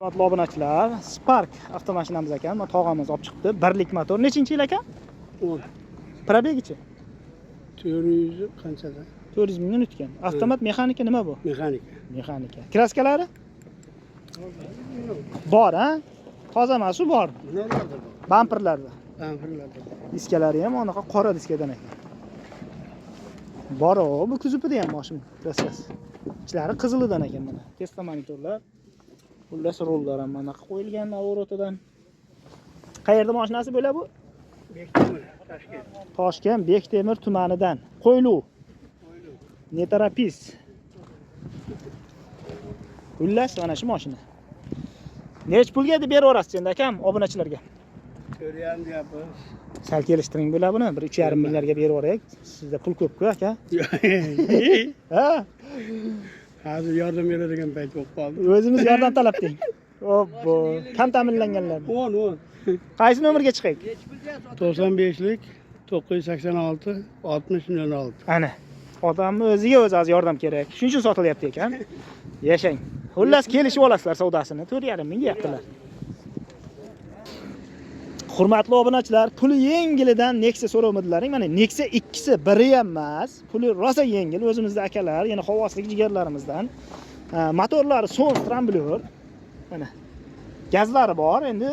Hurmatli obunachilar, Spark avtomashinamiz ekan. Mana tog'amiz olib chiqdi. 1 lik motor. Nechinchi yil ekan? 10. Probegichi? 400 qanchada? 400 mingdan o'tgan. Avtomat mexanika nima bu? Mexanika. Mexanika. Kraskalari? Bor, ha? Toza emas, bor. Nimalarda bor? Bamperlarda. Bamperlarda bor. Diskalari ham anaqa qora diskadan ekan. Bor, bu kuzupida ham mashina kraskasi. Ichlari qizilidan ekan mana. Testa monitorlar. Xullas rollar ham mana qo'yilgan avrotadan. Qayerda mashinasi bo'la bu? Bektemir, Toshkent. Toshkent Bektemir tumanidan. Qo'ylu. Netarapis. Xullas mana shu mashina. Nech pulga deb beraverasiz endi akam obunachilarga? 4,5 deyapmiz. Sal kelishtiring bo'la buni. 3,5 milliardga berib yuboray. Sizda pul ko'p-ku aka. Ha? Hozir yordam beradigan payt bo'lib qoldi. O'zimiz yordam talab qiling. Obbo, kam ta'minlanganlar. 10. Qaysi nomerga chiqaylik? 95lik 986 60 million oldi. Ana. Odamni o'ziga o'zi yordam kerak. Shuning uchun sotilyapti ekan. Yashang. Xullas kelishib olasizlar savdosini. 4,5 ming deyaptilar. Hurmatli obunachilar, puli yengilidan Nexia so'rovmadilaring. Mana Nexia ikkisi biri ham emas. Puli rosa yengil. O'zimizda akalar, yana havoslik jigarlarimizdan. Motorlari Sons Trambler. Mana gazlari bor. Endi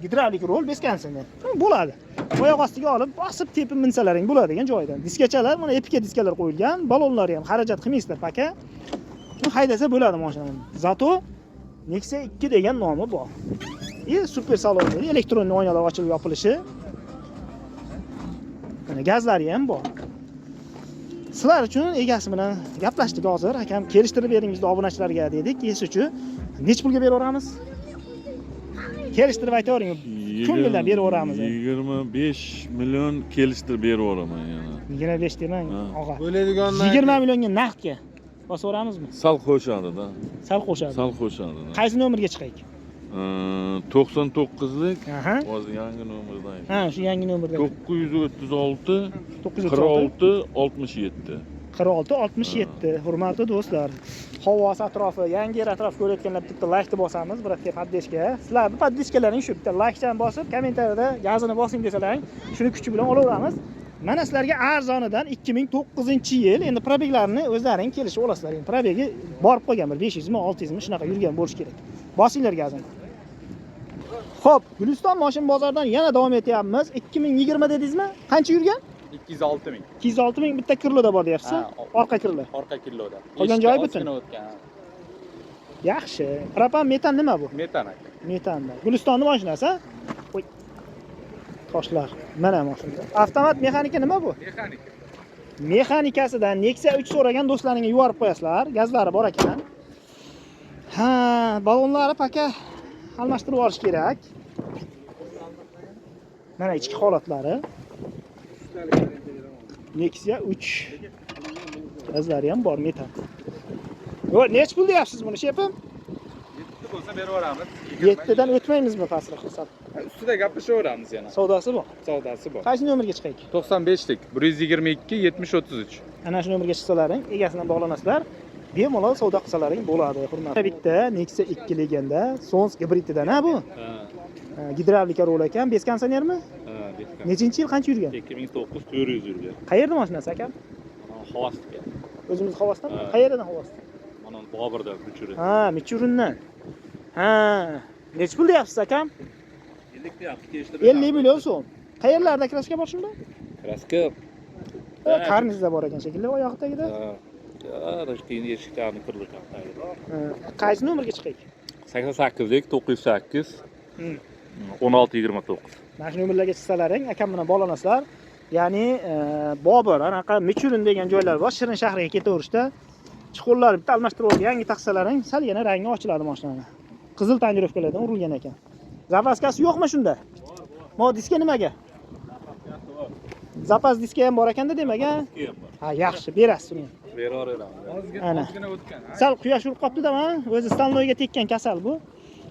gidravlik rol beskansin. Bo'ladi. Oyoq ostiga olib, bosib tepib minsalaring bo'ladigan joydan. Diskachalar, mana epika diskalar qo'yilgan. Balonlari ham xarajat qilmaysizlar paka. Haydasa bo'ladi mashinani. Zato Nexia 2 degan nomi bor. Super salon, elektron oynalar ochilib yopilishi. Mana gazlari ham bor. Sizlar uchun egasi bilan gaplashdik hozir. Akam kelishtirib bering bizning obunachilarga dedik. Esuvchi nech pulga beraveramiz? Kelishtirib aytavering. Ko'ngildan beraveramiz. 25 million kelishtirib beraveraman yana. 25 demang, og'a. Bo'ladiganlar 20 millionga naqdga bosaveramizmi? Sal qo'shadi-da. Sal qo'shadi. Sal qo'shadi. Qaysi nomerga chiqaylik? 99lik. Aha. Hozir yangi nomerdan. Ha, shu yangi nomerda. 936 936 46 67. 46-67. Hurmatli do'stlar, Havos atrofi, yangi yer atrofi ko'rayotganlar bitta like bosamiz, bitta poddeshka. Sizlarning poddeshkalaring shu bitta like-chan bosib, kommentariyada gazini bosing desalaring, shuni kuchi bilan olaveramiz. Mana sizlarga arzonidan 2009-yil, endi probeglarni o'zlaring kelishib olasizlar. Endi probegi borib qolgan bir 500 mi, 600 mi shunaqa yurgan bo'lish kerak. Bosinglar gazini. Xo'p, Guliston mashina bozoridan yana davom etyapmiz. 2020 dedingizmi? Qancha yurgan? 206 ming. 206 ming bitta kirloda bor deyapsiz. Orqa kirlo. Orqa kiloda. Qolgan joyi butun. O'tgan. Yaxshi. Propan metan nima bu? Metan aka. Metanda. Gulistonning mashinasi, ha? Qo'y. Toshlar. Mana mashina. Avtomat mexanika nima bu? Mexanika. Mexanikasidan Nexia 3 so'ragan do'stlaringga yuborib qo'yasizlar. Gazlari bor ekan. Ha, balonlari paka almashtirib olish kerak. Mana ichki holatlari. Nexia 3. Gazlari ham bor metan. Voy, nech pul deyapsiz buni, shepim? 7 bo'lsa beraveramiz. 7 dan o'tmaymizmi pastroq hisob? Ustida gaplashaveramiz yana. Savdosi bor. Savdosi bor. Qaysi nomerga chiqaylik? 95lik 122 70 33. Ana shu nomerga chiqsalaring, egasidan bog'lanasizlar. Bemalol savdo qilsalaring bo'ladi, hurmatli. Bitta Nexia 2 legenda, Sons gibrididan, ha bu? Ha. Gidravlika rol ekan, beskansionermi? Ha, bekam. Nechinchi yil qancha yurgan? 2900 yurgan. Qayerda mashinasi akam? Mana Havosga. O'zimiz Havosdan? Ha. Qayerdan Havosdan? Mana Boburdan Michurun. Ha, Michurundan. Ha, nech pul deyapsiz akam? 50 deyapti, kelishtirib. 50 million so'm. Qayerlarda kraska bor shunda? Kraska. Qarningizda bor ekan shekilli oyoq tagida. Ha. Rashkin eshiklarni qirliqdan. Qaysi nomerga chiqaylik? 88lik 908 1629. Mana shu nomerlarga chiqsalaring, akam bilan bog'lanasizlar. Ya'ni Bobur, anaqa Michurun degan joylar bor, Shirin shahriga ketaverishda. Chiqurlarni bitta almashtirib olib, yangi taqsalaring, sal yana rangi ochiladi mashinani. Qizil tonirovkalardan urilgan ekan. Zapaskasi yo'qmi shunda? Mo diska nimaga? Zapas diska ham bor ekanda demagan. Ha, yaxshi, berasiz uni. Beraveraman. Ana. Ozgina o'tgan. Sal quyosh urib qopti-da, o'zi stalnoyga tekkan kasal bu.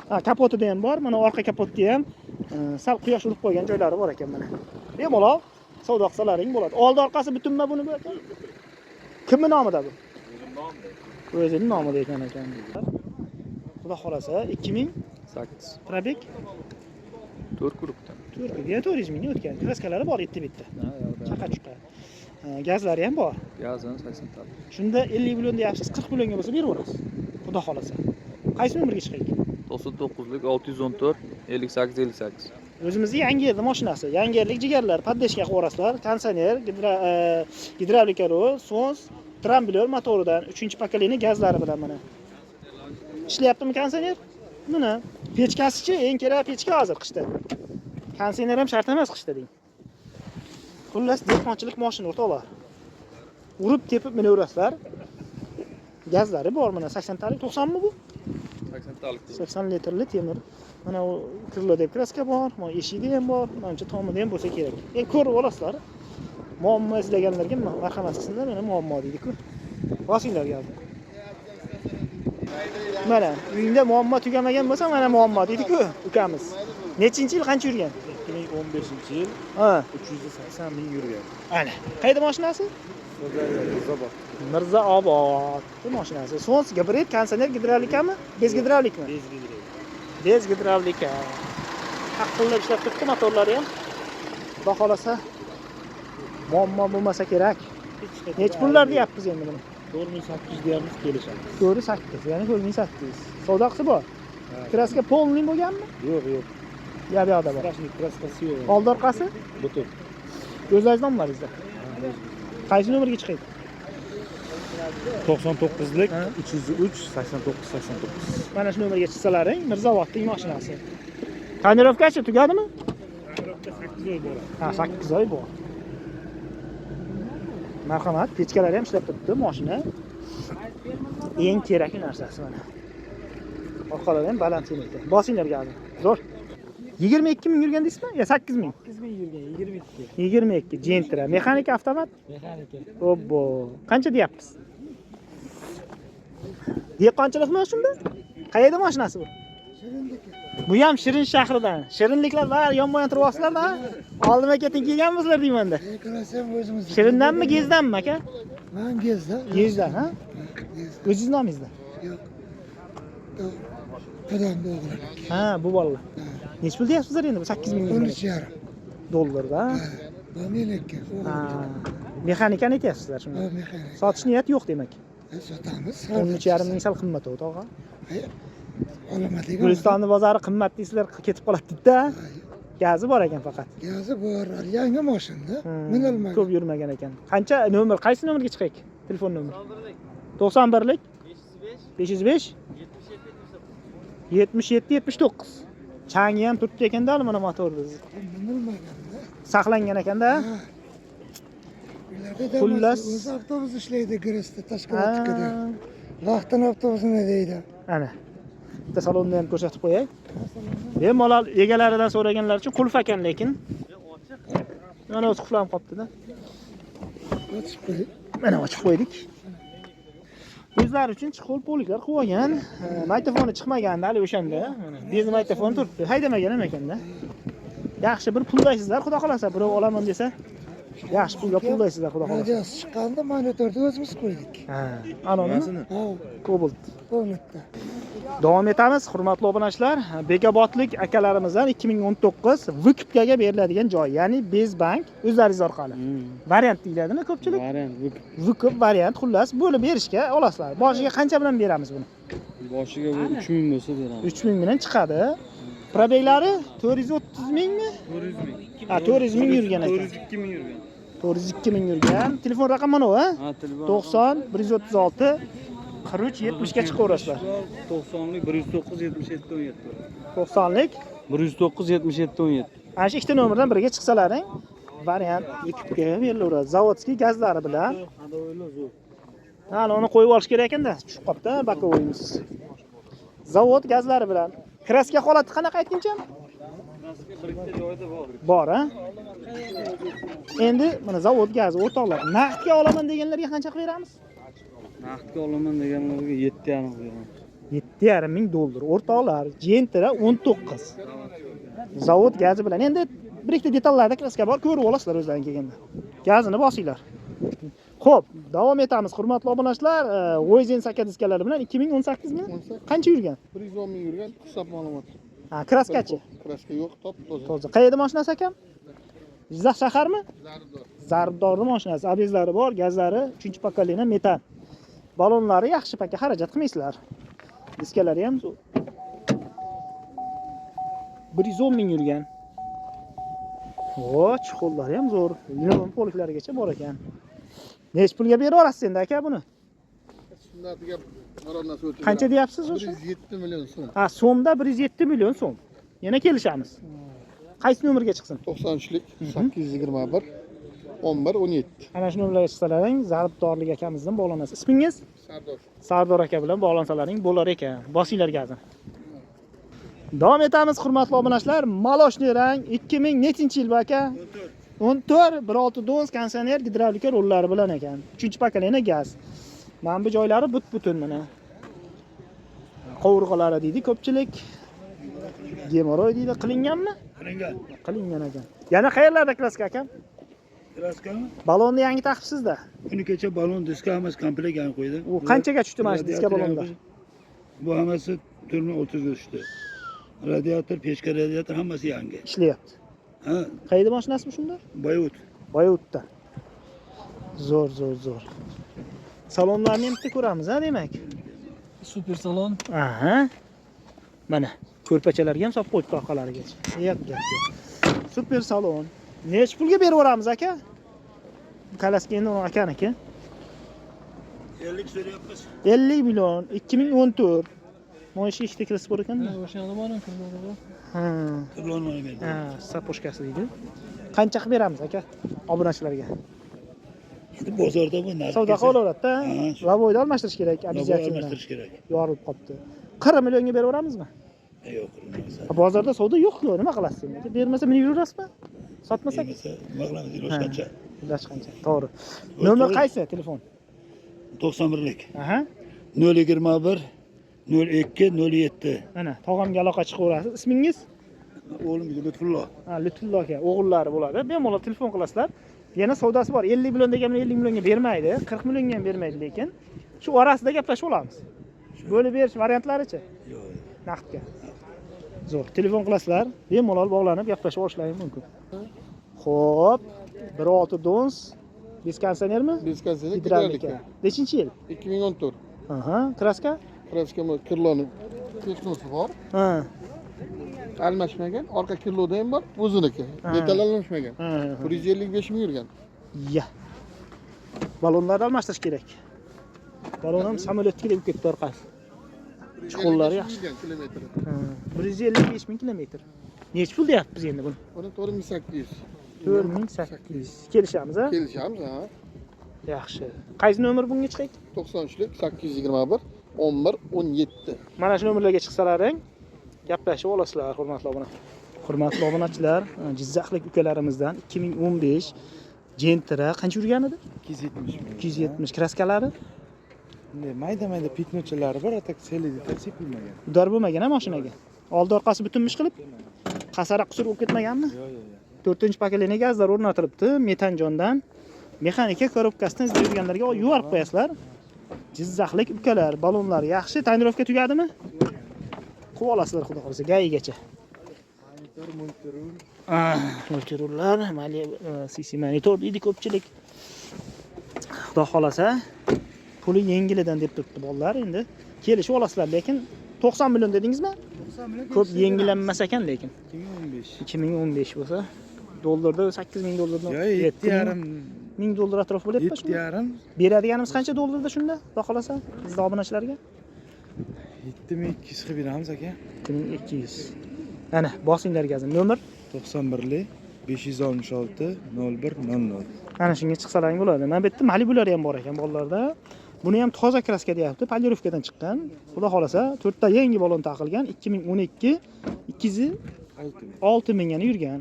Ha, kapotida ham bor, mana orqa kapotda ham sal quyosh urib qo'ygan joylari bor ekan mana. Bemalol savdo qilsalaring bo'ladi. Oldi orqasi butunmi buni bu ekan? Kimning nomida bu? O'zining nomida ekan. Xudo xolasa 2000 8. Probek 4 guruhdan. 400 ming o'tgan. Kraskalari bor yetti bitta. Chaqa chuqa. Gazlari ham bor. Gazini 80 talik. Shunda 50 million deyapsiz, 40 millionga bo'lsa beraverasiz. Xudo xolasa. Qaysi nomerga chiqaylik? 99lik 614 58 58. O'zimizning yangi yerda mashinasi. Yangi yerlik jigarlar, poddeshka qilib yuborasizlar. Konditsioner, gidravlika rol, sons, tramblyor motoridan 3-pokoleniya gazlari bilan mana. Ishlayaptimi konditsioner? Mana pechkasi-chi, eng kerak pechka hozir qishda. Konditsioner ham shart emas qishda deng. Xullas, dehqonchilik mashina o'rtoqlar. Urib tepib minaverasizlar. Gazlari bor mana 80 talik, 90 mi bu? 80 talik. 80 litrli temir. Mana u krilo deb kraska bor, mana eshigi ham bor, menimcha tomida ham bo'lsa kerak. Endi ko'rib olasizlar. Muammo izlaganlarga marhamat qilsinlar, mana muammo deydi-ku. Bosinglar gazni. Mana uyingda muammo tugamagan bo'lsa, mana muammo deydi-ku ukamiz. Nechinchi yil qancha yurgan? 2015-yil Ha, 380 ming yurgan. ana. Qayda mashinasi? Mirzaobod. Mirzaobod. Bu mashinasi. Sons gibrid, konditsioner gidravlikami? Bez gidravlikmi? Bez gidravlika. Haqqilla ishlab turibdi motorlari ham. Xudo xolasa muammo bo'lmasa kerak. Nech pullar deyapmiz endi buni? 4800 deyapmiz, kelishamiz. 48, ya'ni 4800. Savdo qilsa bor. Kraska polniy bo'lganmi? Yo'q, yo'q. Yo'q, bor. Strashniy kraskasi yo'q. Old orqasi? Butun. O'zlaringiz nomlaringizda. Qaysi nomerga chiqaydi? 99lik Ha? 303 89 89. Mana shu nomerga chiqsalaring, Mirzaobodning mashinasi. Tonirovkachi tugadimi? 8 oy bo'ladi. Ha, 8 oy bor. Marhamat, pechkalari ham ishlab turibdi mashina. Eng kerakli narsasi mana. Orqalari ham balandgina ekan. Bosinglar gazni. Zo'r. 22 ming yurgan deysizmi? Yo 8 ming. 8 ming yurgan, 22. 22 Gentra, mexanika avtomat. Mexanika. Obbo. Qancha deyapsiz? Dehqonchilikmi shunda? Qayerda mashinasi bu? Bu ham Shirin shahridan. Shirinliklar bari yonma-yon turibsizlar-da. Oldima keting kelganmisizlar deyman-da. Qarasam o'zimiz. Shirindanmi, Gezdanmi aka? Men Gezda. Gezdan, ha? O'zingiz nomingizda? Yo'q. Qadamda o'g'lim. Ha, bu bolalar. Nech pul deyapsizlar endi bu 8 ming dollarda? Bu meniki. Ha. Mexanikani aytyapsizlar shunda. Bu mexanika. Sotish niyati yo'q demak. Sotamiz. 13,5 ming sal qimmat o'ti, tog'a. Olaman degan. Gulistonning bozori qimmat deysizlar, ketib qoladi-da. Gazi bor ekan faqat. Gazi bor, yangi mashina. Minilmagan. Ko'p yurmagan ekan. Qancha nomer, qaysi nomerga chiqaylik? Telefon nomeri. 91lik 505 77 79. Changi ham turibdi ekanda mana motor bizni. Minilmagan-da. Saqlangan ekanda. Xullas, o'z avtobus ishlaydi Gresda, Tashkentda. Vaqtini avtobusini deydi. Ana. Bitta salonni ham ko'rsatib qo'yay. Bemalol egalaridan so'raganlar uchun qulf ekan lekin. Mana o'zi qulflanib qolibdi-da. Ochib qo'ydik. Mana ochib qo'ydik. O'zlari uchun chiqol poliklar qilib olgan. Magnitofoni chiqmaganda hali o'shanda. Bez magnitofon turibdi. Haydamagan ham ekanda. Yaxshi bir puldaysizlar, xudo xolasa, birov olaman desa. Yaxshi pulga puldaysizlar, xudo xolasa. Radiosi chiqqanda monitorni o'zimiz qo'ydik. Ha, anonimi? Ha, Cobalt. Cobalt. Davom etamiz, hurmatli obunachilar. Bekobodlik akalarimizdan 2019 Vukipgaga beriladigan joy, ya'ni Bezbank o'zlaringiz orqali. Variant deyiladimi ko'pchilik? Variant Vukip variant, xullas, bo'lib berishga olasizlar. Boshiga qancha bilan beramiz buni? boshiga 3000 bo'lsa beramiz. 3000 bilan chiqadi. Probeglari 430 mingmi? 400 ming. Ha, 400 ming yurgan ekan. 402 ming yurgan. 402 ming yurgan. Telefon raqami mana bu, ha? Ha, telefon. 90 136 43 70 ga chiqaverasizlar. 90lik 109 77 17. 90lik 109 77 17. ana shu ikkita nomerdan biriga chiqsalaring, variant Vukipga berilaveradi. Zavodskiy gazlari bilan. Hali uni qo'yib olish kerak ekanda, tushib qopti bakovoyimiz. Zavod gazlari bilan. Kraska holati qanaqa aytgincham? Bor, ha? Endi mana zavod gazi o'rtoqlar, naqdga olaman deganlarga qancha qilib beramiz? Naqdga olaman deganlarga 7,5 beramiz. 7,5 ming dollar. O'rtoqlar, Gentra 19. Zavod gazi bilan. Endi bir ikkita detallarda kraska bor, ko'rib olasizlar o'zlaringiz kelganda. Gazini bosinglar. Xo'p, davom etamiz, hurmatli obunachilar. Voizen saka diskalari bilan 2018 mi? Qancha yurgan? 110 ming yurgan, hisob ma'lumot. Ha, kraskachi. Kraska yo'q, top toza. Toza. Qayerda mashinasi akam? Jizzax shaharmi? Zarbdorning mashinasi. Abezlari bor, gazlari 3-pokoleniya metan. Balonlari yaxshi paka, xarajat qilmaysizlar. Diskalari ham 110 ming yurgan. O, chuqurlari ham zo'r. Yunibom poliklarigacha bor ekan. Nech pulga berib olasiz endi aka buni? Shundan biror narsa o'tib. Qancha deyapsiz o'sha? 107 million so'm. Ha, so'mda 107 million so'm. Yana kelishamiz. Qaysi nomerga chiqsin? 93lik 821 11 17. Ana shu nomerga chiqsalaring, Zarbdorlik akamizdan bog'lanasiz. Ismingiz? Sardor. Sardor aka bilan bog'lansalaring bo'lar ekan. Bosinglar gazini. Davom etamiz, hurmatli obunachilar. Maloshli rang 2000 nechinchi yil bu aka? 14 1.6 dons kondisioner gidravlika rollari bilan ekan. 3-pokoleniya gaz. Mana bu joylari but-butun mana. Qovurg'alari deydi ko'pchilik. Gemoroy deydi, qilinganmi? Qilingan. Qilingan ekan. Yana qayerlarda kraska akam? Kraskami? Balonni yangi taqibsiz-da. Kuni kecha balon diska hammasi komplet yangi qo'ydi. U qanchaga tushdi mana shu diska balonda? Bu hammasi 430 ga tushdi. Radiator, pechka radiator hammasi yangi. Ishlayapti. Ha, Qayerda mashinasimi shunda? Boyut. Boyutda. Zo'r. Salonlarni ham bitta ko'ramiz, ha, demak. Super salon. Aha. Mana ko'rpachalarga ham solib qo'yibdi orqalarigacha. Yap. Super salon. Nech pulga berib yuboramiz aka? Kalaski endi uni akaniki. 50 so'rayapmiz. 50 million 2014. Mana shu ishda kirib bor ekan-da. O'shanda bormi kirdi? Ha. Turlanmay berdi. Ha, saposhkasi deydi. Qancha qilib beramiz aka? Obunachilarga. Endi bozorda bu narx. Savdo qilaveradi-da. Ha, shu. Lavoyda almashtirish kerak, Abizatsiya abizatsiya. almashtirish kerak. Yorilib qopti. 40 millionga berib yuboramizmi? Yo'q, bo'lmasa. Bozorda savdo yo'q-ku, nima qilasiz endi? Bermasa meni yuraverasizmi? Sotmasak? Bo'lmasa, nima qilamiz? Iloji qancha? Iloji qancha? To'g'ri. Nomer qaysi telefon? 91lik. Aha. 021 02 07. Mana tog'amga aloqa chiqaverasiz. Ismingiz? O'g'lim Lutfullo. Ha, Lutfullo aka, o'g'illari bo'ladi. Bemalol telefon qilasizlar. Yana savdosi bor. 50 million deganman 50 millionga bermaydi, 40 millionga ham bermaydi, lekin shu orasida gaplashib olamiz. Bo'lib berish variantlarichi? Yo'q. Naqdga. Zo'r. Telefon qilasizlar, bemalol bog'lanib gaplashib olishlaring mumkin. Xo'p, 1.6 dons diskonditsionermi? Diskonditsioner Gidravlika. Nechinchi yil? 2014. Aha, kraska? Kraska kirloni texnosi bor. Ha. Almashmagan, orqa kirloda ham bor, o'ziniki. Metal almashmagan. Ha. 155 ming yurgan. Ya. Balonlarni almashtirish kerak. Balon ham samolyotga deb ketdi orqasi. Chuqurlari yaxshi. Kilometr. 155 ming kilometr. Nech pul deyapmiz endi buni? Buni 4800. 4800. Kelishamiz, ha? Kelishamiz, ha. Yaxshi. Qaysi nomer bunga chiqay? 93lik 821 11 17. Mana shu nomerlarga chiqsalaring, gaplashib olasizlar, hurmatli obunachilar. Hurmatli obunachilar, Jizzaxlik ukalarimizdan 2015 Gentra qancha yurgan edi? 270 ming. 270 kraskalari. Mayda pitnochalari bor, atak selida tasipilmagan. Udar bo'lmagan ha mashinaga. Oldi orqasi butunmish qilib. Qasara qusur bo'lib ketmaganmi? Yo'q. 4-pokoleniya gazlar o'rnatilibdi, metanjondan. Mexanika korobkasidan izlaydiganlarga yuvarib qo'yasizlar. Jizzaxlik ukalar, balonlar yaxshi, tonirovka tugadimi? Qilib olasizlar, xudo xolisa, gayigacha. Monitorlar, CC monitor deydi ko'pchilik. Xudo xolasa, puli yengilidan deb turibdi bolalar endi. Kelishib olasizlar, lekin 90 million dedingizmi? 90 million. Ko'p yengillanmas ekan lekin. 2015. 2015 bo'lsa, dollarda 8000 dollardan Yo'q, 7,5 ming dollar atrof bo'lyapti shunda. 7,5 Beradiganimiz qancha dollarda shunda? Xudo xolasa, bizning obunachilarga 7200 qilib beramiz aka. 7200. Ana, bosinglar gazini. Nomer 91lik 566 0100. ana shunga chiqsalaring bo'ladi. Mana bu yerda Malibular ham bor ekan bolalarda. Buni ham toza kraska deyapti, polirovkadan chiqqan. Xudo xolasa, 4 ta yangi balon taqilgan 2012 206 mingga yurgan.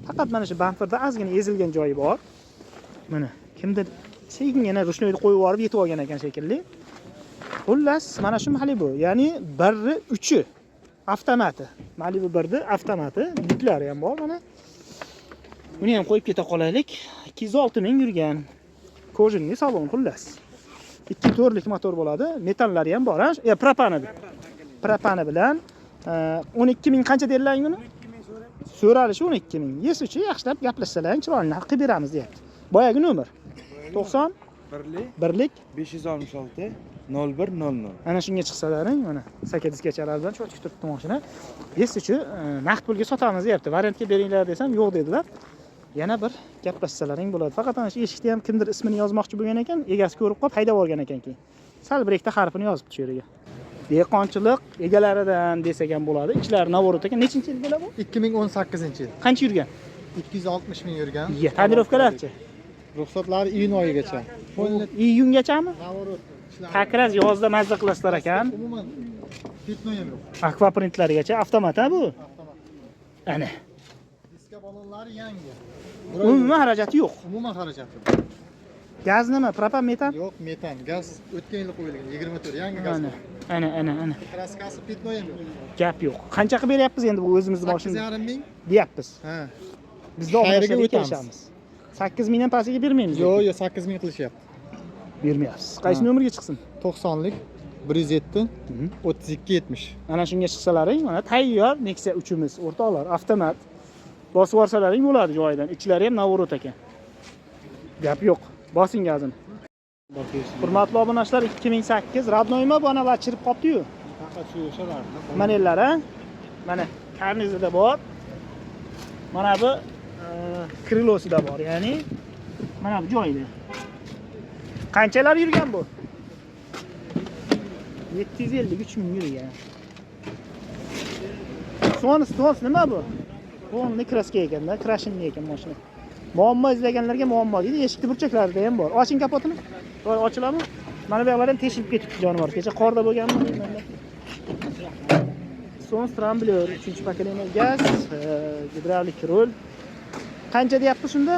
Faqat mana shu bamperda ozgina ezilgan joyi bor. Mana kimdir sekingina rushnoyni qo'yib yuborib yetib olgan ekan shekilli. Xullas, mana shu Malibu, ya'ni 1/3 avtomati. Malibu 1 avtomati, yuklari ham bor mana. Buni ham qo'yib keta qolaylik. 206 ming yurgan. Kojinli salon xullas. 2 torlik motor bo'ladi, metallari ham bor, propani. Propani bilan 12 ming qancha deydilar buni? So'ralishi 12 ming. Yesuchi yaxshilab gaplashsalaring chiroyli narx qilib beramiz deyapti. Boyagi nomer 90 birlik 566 0100. ana shunga chiqsalaring mana 8 gachalardan cho'chib turibdi mashina. Yesuchi naqd pulga sotamiz deyapti. Variantga beringlar desam yo'q dedilar. Yana bir gaplashsalaring bo'ladi. Faqat ana shu eshikda ham kimdir ismini yozmoqchi bo'lgan ekan, egasi ko'rib qolib haydab olgan ekan keyin. Sal bir ikkita harfini yozibdi shu yerga. Dehqonchilik egalaridan desak ham bo'ladi. Ichlari Navorot ekan. Nechinchi yil bo'ladi bu? 2018-yil. Qancha yurgan? 260 ming yurgan. Tadirovkalarchi? Ruxsatlari iyun oyigacha. Iyungachami? Navorot ishlari. Takraz yozda mazza qilasizlar ekan. Umuman fitno ham yo'q. Akvaprintlargacha avtomat ha bu? Ana. Diska balonlari yangi. Umuman xarajati yo'q. Umuman xarajati. Gaz nima? Propan, metan? Yo'q, metan. Gaz o'tgan yil qo'yilgan 24 yangi gaz. Ana. Kraskasi fitno ham yo'q. Gap yo'q. Qancha qilib beryapmiz endi bu o'zimizni mashina 8,5 ming. deyapmiz. Ha. Bizda Xayriga olib o'tamiz. kelishamiz. 8 mingdan pastiga bermaymiz. Yo'q, 8 ming qilishyapti. Bermayapsiz. Qaysi nomerga chiqsin? 90lik 107 32 70. Ana shunga chiqsalaring, mana tayyor Nexia 3imiz, o'rtoqlar, avtomat. Bosib yuborsalaring bo'ladi joyidan. Ichlari ham Navorot ekan. Gap yo'q. Bosing gazini. Hurmatli obunachilar, 2008 radnoymi bu ana va chirib qopdi-yu. Faqat shu o'shalar. Manellar ha? Mana karnizida bor. Mana bu krilosida bor, ya'ni mana bu joyida. Qanchalar yurgan bu? 753 ming yurgan. Sons nima bu? Qo'lni kraska ekanda, krashinni ekan mashina. Muammo izlaganlarga muammo deydi. Eshikni burchaklarida ham bor. Oching kapotini. Voy, ochiladimi? Mana bu yoqlar ham teshilib ketibdi jonivor. Kecha qorda bo'lganmi bilmayman. Sons Trambler 3-pokoleniya gaz, gidravlik rul. Qancha deyapti shunda?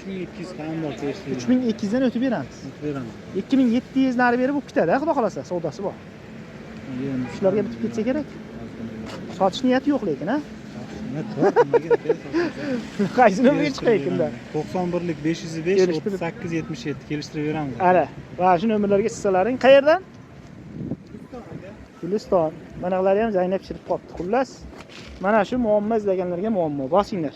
3200 ham bor teshdi. 3200 dan o'tib beramiz. Beraman. 2700 nari berib bo'lib ketadi, xudo xolasa, savdosi bor. Shularga bitib ketsa kerak. Sotish niyati yo'q lekin, ha? Qaysi nomerga chiqay ekanda? 91lik 505 38 77 kelishtirib beramiz. Ana, va shu nomerlarga chizsalaring, qayerdan? Guliston. Manaqalari ham zaynab chirib qopti. Xullas, mana shu muammo izlaganlarga muammo. Bosinglar.